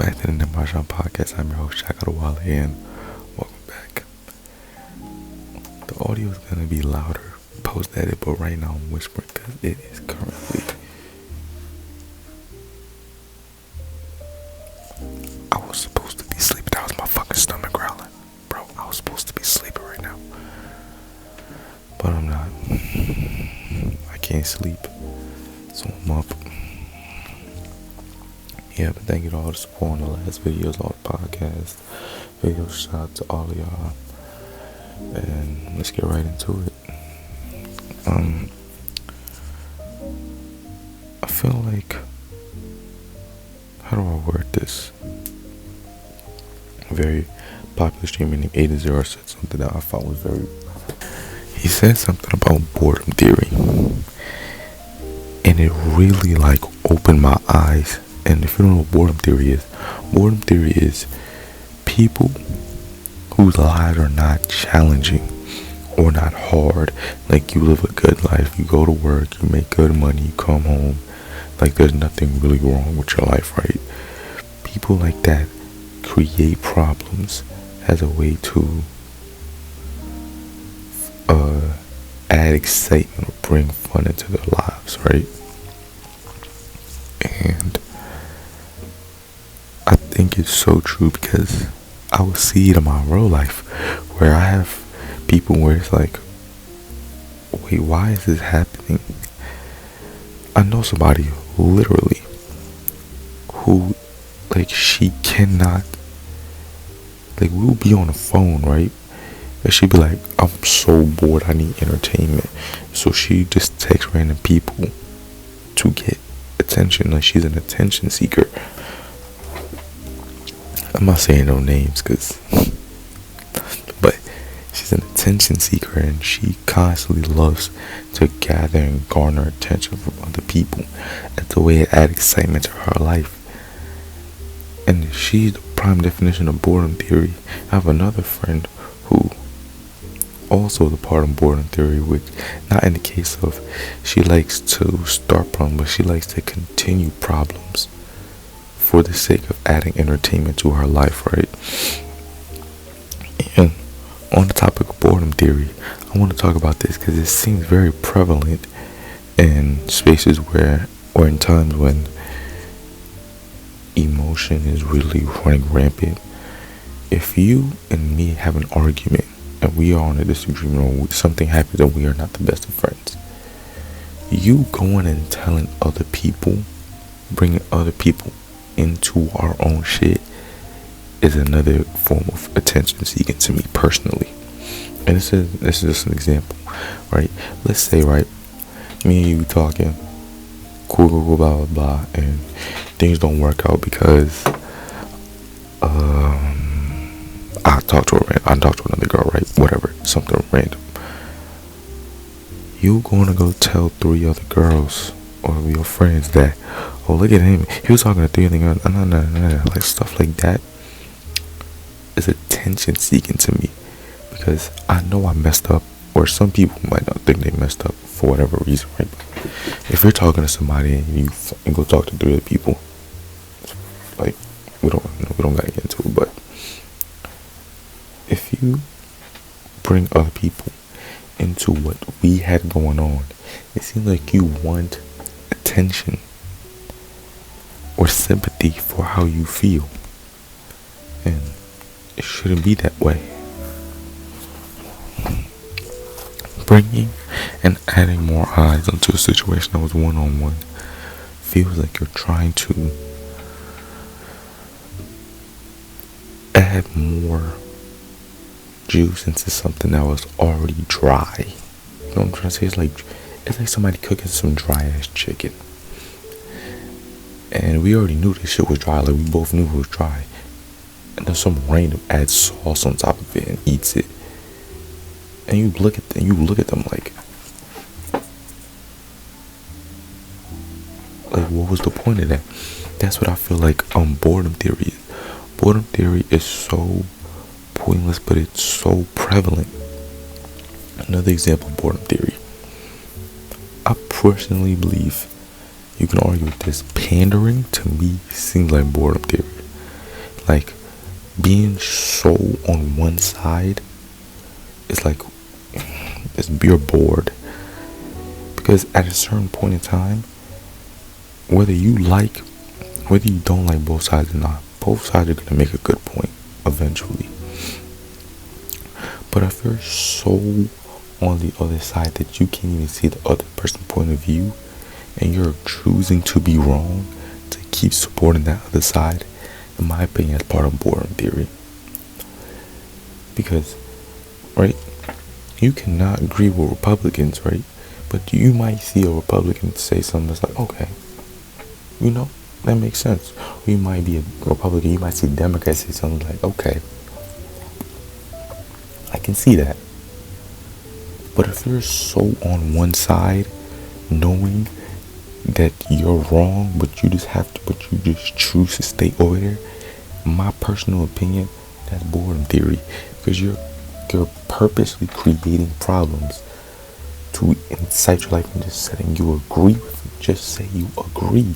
back to the Nimrodjaune podcast. I'm your host, Shaka Wale, and welcome back. The audio is going to be louder post-edit, but right now I'm whispering because it is currently... I was supposed to be sleeping. That was my fucking stomach growling. Bro, I was supposed to be sleeping right now. But I'm not. I can't sleep. So I'm up. Yeah, but thank you to all the support on the last videos, all the podcast videos. Shout out to all of y'all. And let's get right into it. I feel like, how do I word this? A very popular streamer named A0 said something that I thought was very... He said something about boredom theory. And it really opened my eyes. And if you don't know what boredom theory is people whose lives are not challenging or not hard. Like, you live a good life, you go to work, you make good money, you come home, like there's nothing really wrong with your life, right? People like that create problems as a way to add excitement or bring fun into their lives, right? And I think it's so true because I will see it in my real life where I have people where it's like, wait, why is this happening? I know somebody literally who, she cannot, we'll be on the phone, right? And she'd be like, I'm so bored, I need entertainment. So she just texts random people to get attention. Like, she's an attention seeker. I'm not saying no names but she's an attention seeker, and she constantly loves to gather and garner attention from other people. That's the way it adds excitement to her life. And she's the prime definition of boredom theory. I have another friend who also the part of boredom theory, which not in the case of she likes to start problems, but she likes to continue problems for the sake of adding entertainment to her life, right? And on the topic of boredom theory, I want to talk about this because it seems very prevalent in spaces where, or in times when emotion is really running rampant. If you and me have an argument and we are on a disagreement or something happens and we are not the best of friends, you going and telling other people, bringing other people into our own shit is another form of attention seeking to me personally. And this is just an example, right? Let's say, right, me and you talking, cool, blah blah blah, and things don't work out because I talked to another girl, right? Whatever, something random. You gonna go tell 3 other girls or your friends that, oh, look at him, he was talking to 3 other girls, no, like stuff like that is attention seeking to me, because I know I messed up, or some people might not think they messed up for whatever reason, right? But if you're talking to somebody and you go talk to 3 other people, like, we don't gotta get into it, but if you bring other people into what we had going on, it seems like you want attention or sympathy for how you feel, and it shouldn't be that way. Bringing and adding more eyes onto a situation that was one-on-one feels like you're trying to add more juice into something that was already dry. You know what I'm trying to say? It's like somebody cooking some dry ass chicken, and we already knew this shit was dry. Like, we both knew it was dry, and then some random adds sauce on top of it and eats it, and you look at them like what was the point of that? That's what I feel like boredom theory is. Boredom theory is so pointless, but it's so prevalent. Another example of boredom theory, I personally believe, you can argue with this, pandering to me seems like boredom theory. Like, being so on one side is like, you're bored. Because at a certain point in time, whether you don't like both sides or not, both sides are gonna make a good point eventually. But if you're so on the other side that you can't even see the other person's point of view, and you're choosing to be wrong to keep supporting that other side, in my opinion, that's part of boredom theory. Because, right, you cannot agree with Republicans, right? But you might see a Republican say something that's like, okay, that makes sense. Or you might be a Republican, you might see Democrats say something like, okay, I can see that. But if you're so on one side, knowing that you're wrong, but you just choose to stay over there, my personal opinion, that's boredom theory. Because you're purposely creating problems to incite your life, and just saying you agree with it. Just say you agree.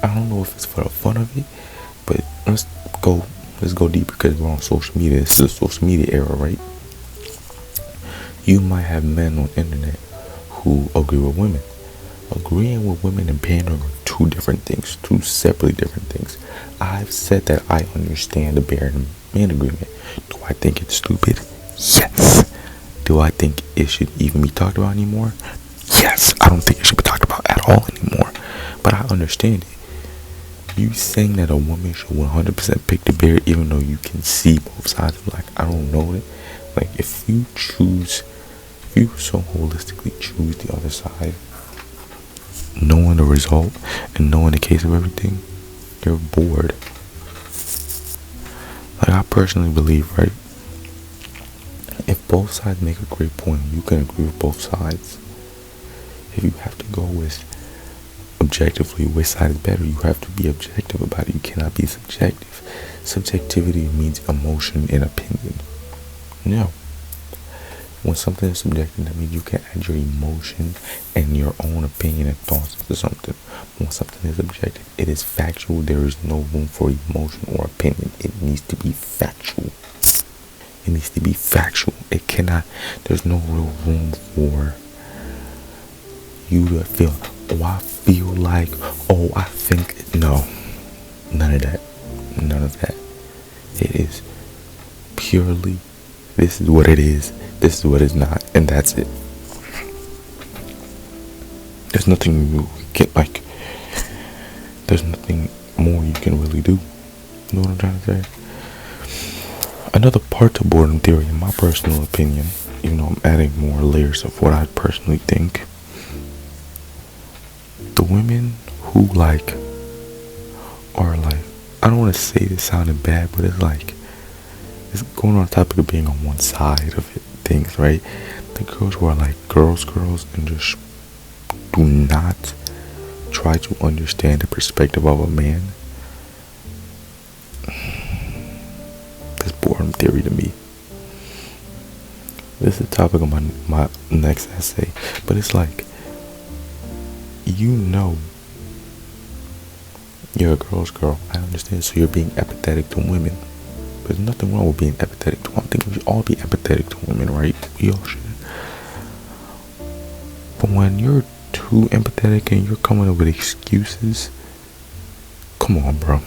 I don't know if it's for the fun of it, but let's go deeper, because we're on social media. This is a social media era, right? You might have men on the internet who agree with women. Agreeing with women and pandering are two different things, two separately different things. I've said that I understand the bear and man agreement. Do I think it's stupid? Yes. Do I think it should even be talked about anymore? Yes. I don't think it should be talked about at all anymore. But I understand it. You saying that a woman should 100% pick the bear, even though you can see both sides, like, I don't know it. Like, if you so holistically choose the other side, knowing the result and knowing the case of everything, you're bored. Like, I personally believe, right, if both sides make a great point, you can agree with both sides. If you have to go with objectively which side is better, you have to be objective about it. You cannot be subjective. Subjectivity means emotion and opinion. No. When something is subjective, that means you can add your emotion and your own opinion and thoughts into something. When something is objective, it is factual. There is no room for emotion or opinion. It needs to be factual. It needs to be factual. There's no real room for you to feel, oh, I feel like, oh, I think. No. None of that. None of that. It is purely, this is what it is, this is what it's not, and that's it. There's nothing you can, like, there's nothing more you can really do. You know what I'm trying to say? Another part to boredom theory, in my personal opinion, I'm adding more layers of what I personally think. The women who, like, are like, I don't want to say this sounded bad, but it's like, it's going on the topic of being on one side of it, things, right? The girls who are like girls and just do not try to understand the perspective of a man. That's boredom theory to me. This is the topic of my next essay, but it's like, you're a girl's girl, I understand, so you're being empathetic to women. There's nothing wrong with being empathetic to women. I think we should all be empathetic to women, right? We all should. But when you're too empathetic and you're coming up with excuses, come on, bro.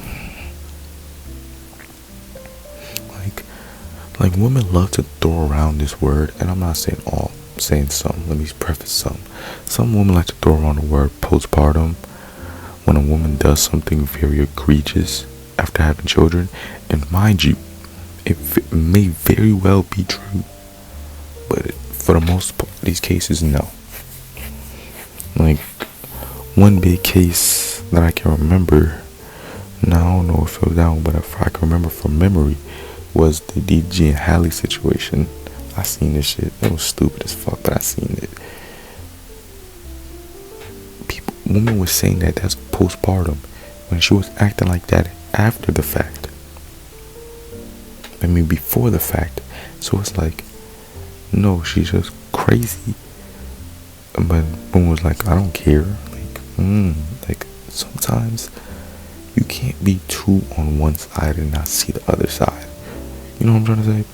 Like women love to throw around this word, and I'm not saying all, I'm saying some. Let me preface some. Some women like to throw around the word postpartum when a woman does something very egregious after having children. And mind you, it may very well be true, but for the most part, these cases, no. Like, one big case that I can remember, now I don't know if it was that one, but if I can remember from memory, was the DJ and Halle situation. I seen this shit. It was stupid as fuck, but I seen it. Women was saying that that's postpartum when she was acting like that after the fact. I mean, before the fact. So it's like, no, she's just crazy. But woman was like, I don't care. Like sometimes You can't be too on one side and not see the other side. You know what I'm trying to say?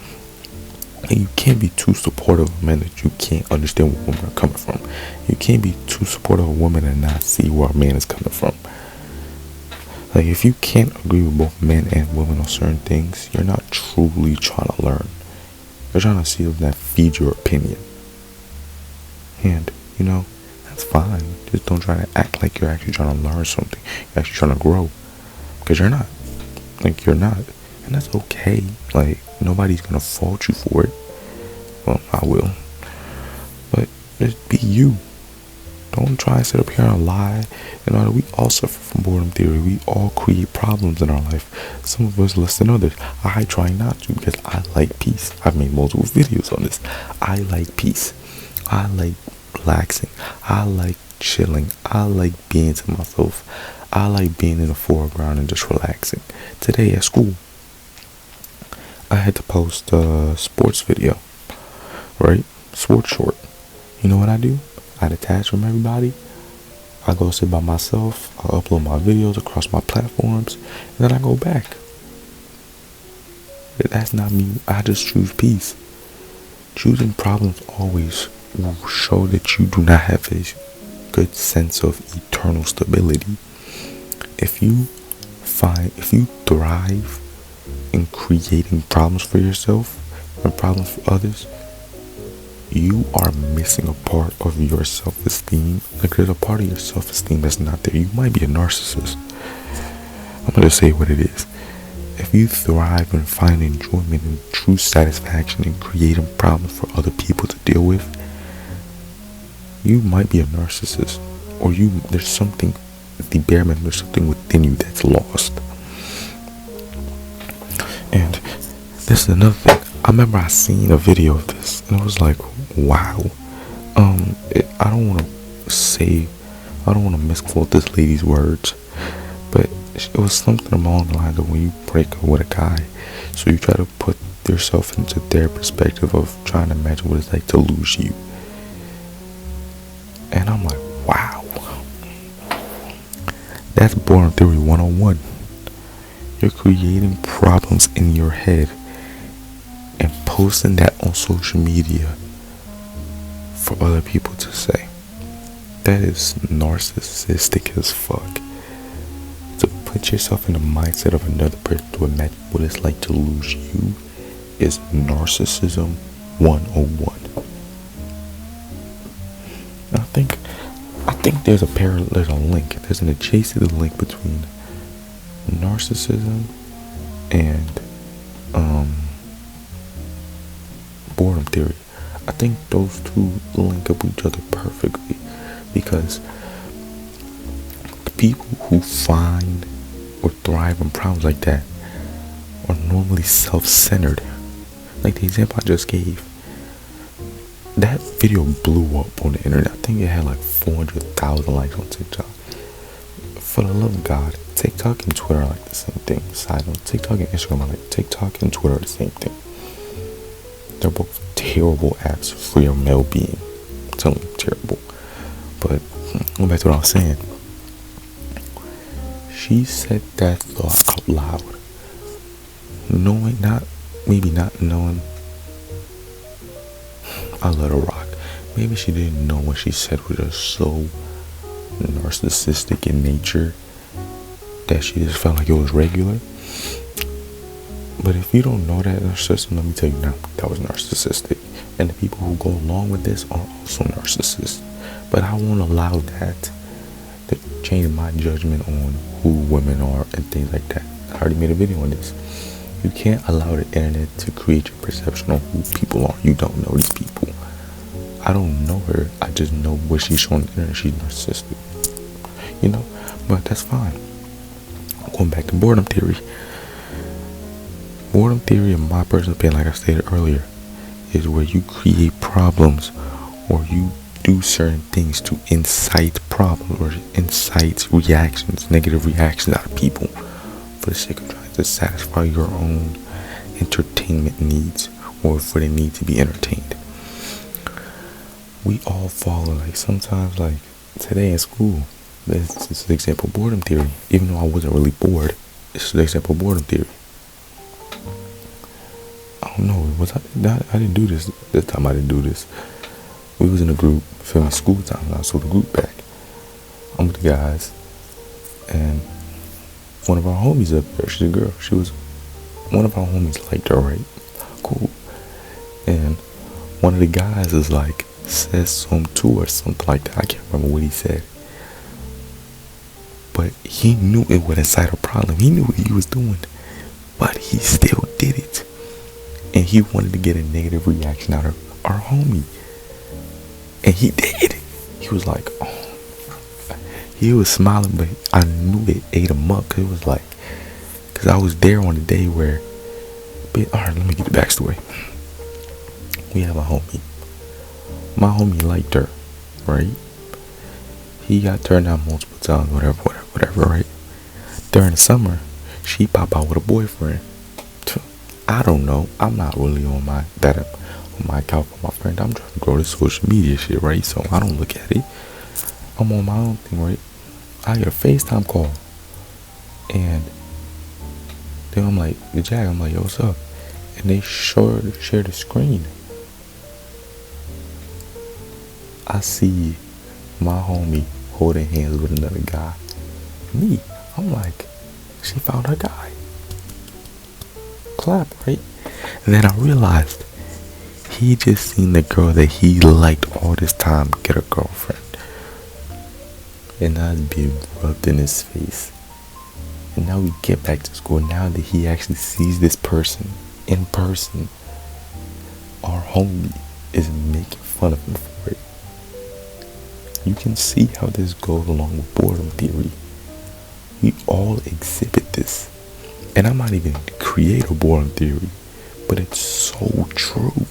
And you can't be too supportive of men that you can't understand where women are coming from. You can't be too supportive of women and not see where a man is coming from. Like, if you can't agree with both men and women on certain things, you're not truly trying to learn. You're trying to see if that feeds your opinion. And, that's fine. Just don't try to act like you're actually trying to learn something. You're actually trying to grow. Because you're not. Like, you're not. And that's okay. Like, nobody's going to fault you for it. Well, I will. But just be you. Don't try to sit up here and lie. We all suffer from boredom theory. We all create problems in our life. Some of us less than others. I try not to because I like peace. I've made multiple videos on this. I like peace. I like relaxing. I like chilling. I like being to myself. I like being in the foreground and just relaxing. Today at school, I had to post a sports video, right? Sports short. You know what I do? I detach from everybody. I go sit by myself. I upload my videos across my platforms, and then I go back. That's not me. I just choose peace. Choosing problems always will show that you do not have a good sense of eternal stability. If you thrive in creating problems for yourself and problems for others, you are missing a part of your self-esteem. Like, there's a part of your self-esteem that's not there. You might be a narcissist. I'm going to say what it is. If you thrive and find enjoyment and true satisfaction in creating problems for other people to deal with, you might be a narcissist. Or there's something, at the bare minimum, there's something within you that's lost. And this is another thing. I remember I seen a video of this, and I was like, wow. I don't want to misquote this lady's words, but it was something along the lines of, when you break up with a guy, so you try to put yourself into their perspective of trying to imagine what it's like to lose you. And I'm like, wow. That's boredom theory 101. You're creating problems in your head and posting that on social media for other people to say. That is narcissistic as fuck. To put yourself in the mindset of another person to imagine what it's like to lose you is narcissism 101. I think there's a link. There's an adjacent link between narcissism and boredom theory. I think those two link up with each other perfectly, because the people who find or thrive in problems like that are normally self-centered. Like the example I just gave, that video blew up on the internet. I think it had like 400,000 likes on TikTok. For the love of God, TikTok and Twitter are like the same thing. Side note, TikTok and Instagram are like TikTok and Twitter are the same thing. They're both terrible apps for your well-being. I'm telling you, terrible. But going back to what I was saying, she said that thought out loud, maybe not knowing. I let her rock. Maybe she didn't know what she said was just so narcissistic in nature that she just felt like it was regular. But if you don't know that narcissism, let me tell you now, that was narcissistic. And the people who go along with this are also narcissists. But I won't allow that to change my judgment on who women are and things like that. I already made a video on this. You can't allow the internet to create your perception on who people are. You don't know these people. I don't know her. I just know what she's showing on the internet. She's narcissistic. But that's fine. Going back to boredom theory. Boredom theory, in my personal opinion, like I stated earlier, is where you create problems or you do certain things to incite problems or incite reactions, negative reactions out of people for the sake of trying to satisfy your own entertainment needs or for the need to be entertained. We all fall in, like, sometimes, like today in school, It's the example of boredom theory. Even though I wasn't really bored, it's the example of boredom theory. I don't know. I didn't do this time. I didn't do this. We was in a group, filming school time now, so the group back. I'm with the guys, and one of our homies up there. She's a girl. She was one of our homies liked her, right? Cool. And one of the guys is like says something to her, something like that. I can't remember what he said, but he knew it would incite a problem. He knew what he was doing, but he still did it. And he wanted to get a negative reaction out of our homie. And he did. He was like, oh. He was smiling, but I knew it ate him up. Cause it was like, cause I was there on the day where, but alright, let me get the backstory. We have a homie. My homie liked her, right? He got turned down multiple times, whatever, right? During the summer, she popped out with a boyfriend. I don't know. I'm not really on my account for my friend. I'm trying to grow this social media shit, right? So I don't look at it. I'm on my own thing, right? I get a FaceTime call, and then I'm like, Jack, I'm like, yo, what's up? And they share the screen. I see my homie holding hands with another guy. Me, I'm like, she found her guy. Clap, right? And then I realized he just seen the girl that he liked all this time get a girlfriend. And now it's being rubbed in his face. And now we get back to school. Now that he actually sees this person in person, our homie is making fun of him for it. You can see how this goes along with boredom theory. We all exhibit this. And I'm not even create a boredom theory, but it's so true.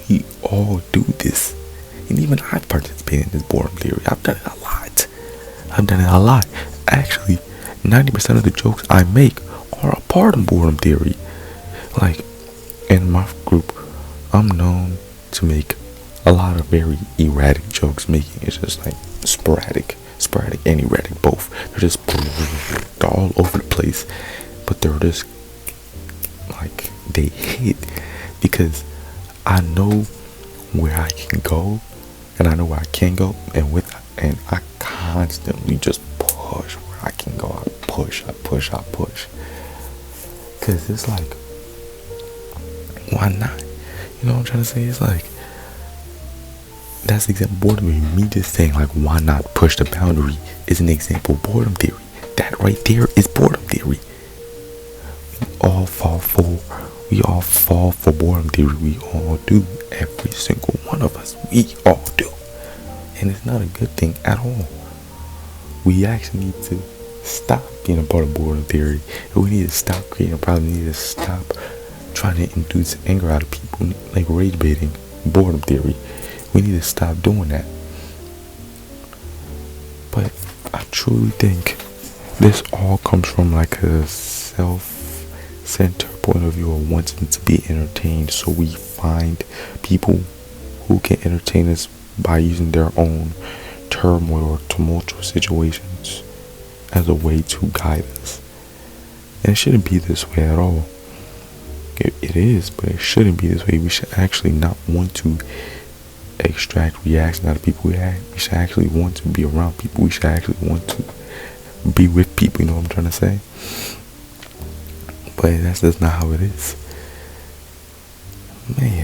We all do this. And even I participate in this boredom theory. I've done it a lot. Actually, 90% of the jokes I make are a part of boredom theory. Like, in my group, I'm known to make a lot of very erratic jokes. Making it's just like sporadic and erratic both. They're all over the place, but they're just like they hit because I know where I can go and I know where I can go, and I constantly just push where I can go. I push because it's like, why not? You know what I'm trying to say? It's like, that's the example of boredom theory. Me just saying like, why not push the boundary is an example of boredom theory. That right there is boredom theory. We all fall for boredom theory. We all do. Every single one of us. We all do. And it's not a good thing at all. We actually need to stop being a part of boredom theory. We need to stop creating a problem. We need to stop trying to induce anger out of people, like rage baiting, boredom theory. We need to stop doing that. But I truly think this all comes from like a self-centered point of view of wanting to be entertained. So we find people who can entertain us by using their own turmoil or tumultuous situations as a way to guide us. And it shouldn't be this way at all. It is, but it shouldn't be this way. We should actually not want to extract reaction out of people. We should actually want to be around people. We should actually want to be with people. You know what I'm trying to say? But that's not how it is. Man,